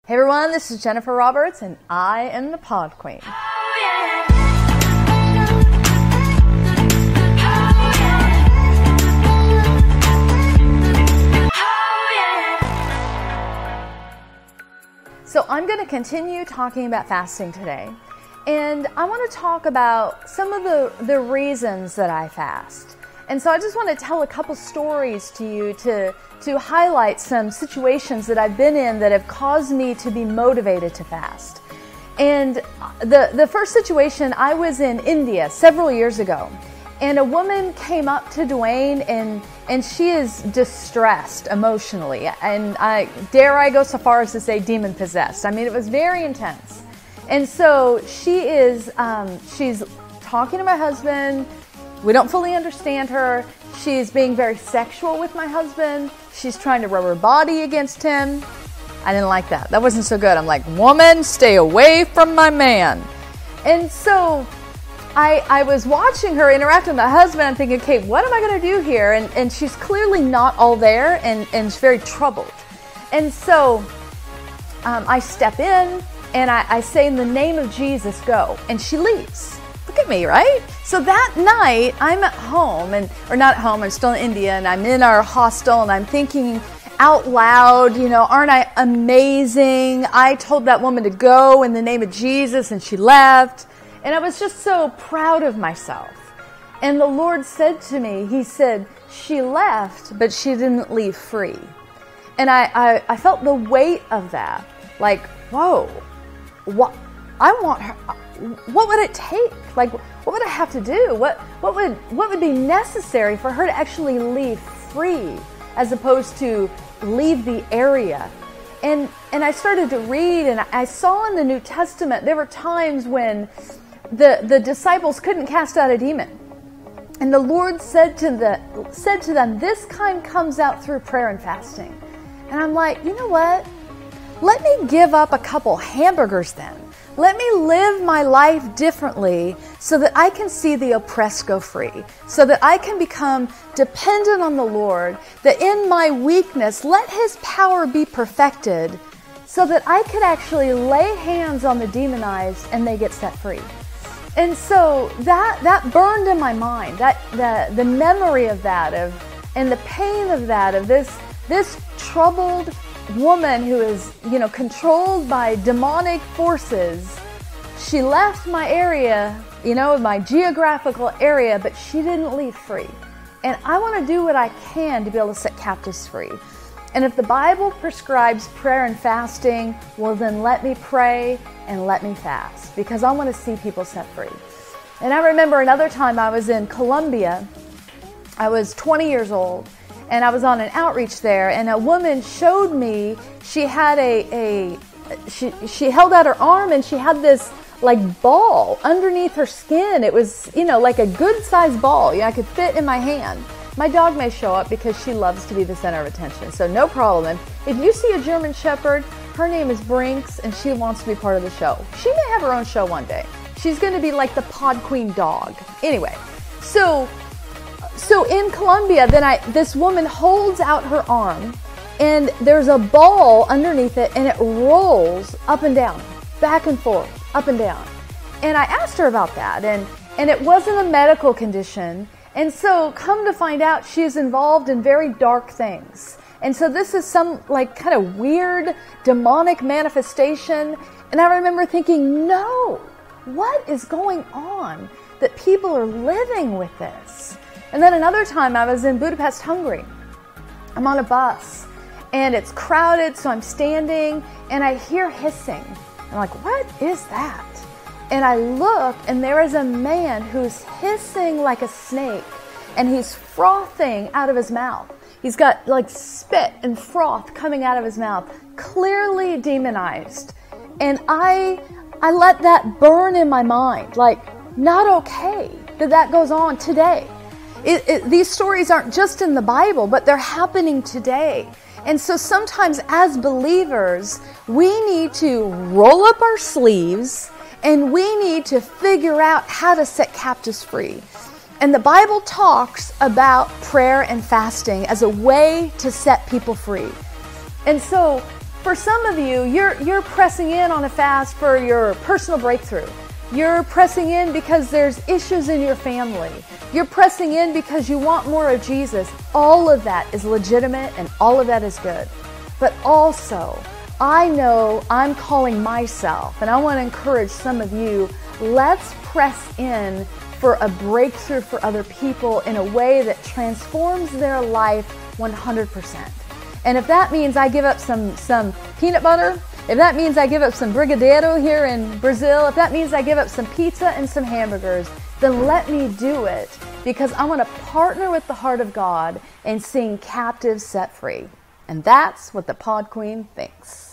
Hey everyone, this is Jennifer Roberts and I am the Podqueen. So I'm going to continue talking about fasting today, and I want to talk about some of the reasons that I fast. And so I just want to tell a couple stories to you to highlight some situations that I've been in that have caused me to be motivated to fast. And the first situation, I was in India several years ago, and a woman came up to Dwayne and she is distressed emotionally, and I go so far as to say demon possessed. I mean, it was very intense. And so she's talking to my husband. We don't fully understand her. She's being very sexual with my husband. She's trying to rub her body against him. I didn't like that. That wasn't so good. I'm like, woman, stay away from my man. And so I was watching her interact with my husband. I'm thinking, okay, what am I going to do here? And she's clearly not all there, and she's very troubled. And so I step in and I say, in the name of Jesus, go. And she leaves. Look at me, right? So that night, I'm at home, or not at home, I'm still in India, and I'm in our hostel, and I'm thinking out loud, aren't I amazing? I told that woman to go in the name of Jesus, and she left. And I was just so proud of myself. And the Lord said to me, He said, she left, but she didn't leave free. And I felt the weight of that. Like, whoa, what? I want her. What would it take? Like, what would I have to do? What would be necessary for her to actually leave free, as opposed to leave the area? And I started to read, and I saw in the New Testament there were times when the disciples couldn't cast out a demon, and the Lord said to them, "This kind comes out through prayer and fasting." And I'm like, you know what? Let me give up a couple hamburgers then. Let me live my life differently so that I can see the oppressed go free, so that I can become dependent on the Lord, that in my weakness, let His power be perfected, so that I could actually lay hands on the demonized and they get set free. And so that burned in my mind, the memory of that, and the pain of that, of this troubled woman who is, controlled by demonic forces. She left my area, my geographical area, but she didn't leave free. And I want to do what I can to be able to set captives free. And if the Bible prescribes prayer and fasting, well then let me pray and let me fast, because I want to see people set free. And I remember another time I was in Colombia. I was 20 years old. And I was on an outreach there, and a woman showed me, she had she held out her arm, and she had this like ball underneath her skin. It was, like a good sized ball. I could fit in my hand. My dog may show up because she loves to be the center of attention, so no problem. If you see a German Shepherd, her name is Brinks, and she wants to be part of the show. She may have her own show one day. She's going to be like the Podqueen dog. Anyway, so in Colombia, this woman holds out her arm, and there's a ball underneath it, and it rolls up and down, back and forth, up and down. And I asked her about that, and it wasn't a medical condition. And so come to find out, she's involved in very dark things. And so this is some kind of weird demonic manifestation. And I remember thinking, no, what is going on that people are living with this? And then another time I was in Budapest, Hungary. I'm on a bus and it's crowded, so I'm standing and I hear hissing. I'm like, what is that? And I look, and there is a man who's hissing like a snake, and he's frothing out of his mouth. He's got spit and froth coming out of his mouth, clearly demonized. And I let that burn in my mind, not okay that goes on today. These stories aren't just in the Bible, but they're happening today. And so sometimes as believers, we need to roll up our sleeves and we need to figure out how to set captives free. And the Bible talks about prayer and fasting as a way to set people free. And so for some of you, you're pressing in on a fast for your personal breakthrough. You're pressing in because there's issues in your family. You're pressing in because you want more of Jesus. All of that is legitimate and all of that is good. But also, I know I'm calling myself, and I want to encourage some of you, let's press in for a breakthrough for other people in a way that transforms their life 100%. And if that means I give up some peanut butter, if that means I give up some brigadeiro here in Brazil, if that means I give up some pizza and some hamburgers, then let me do it, because I want to partner with the heart of God and seeing captives set free. And that's what the Podqueen thinks.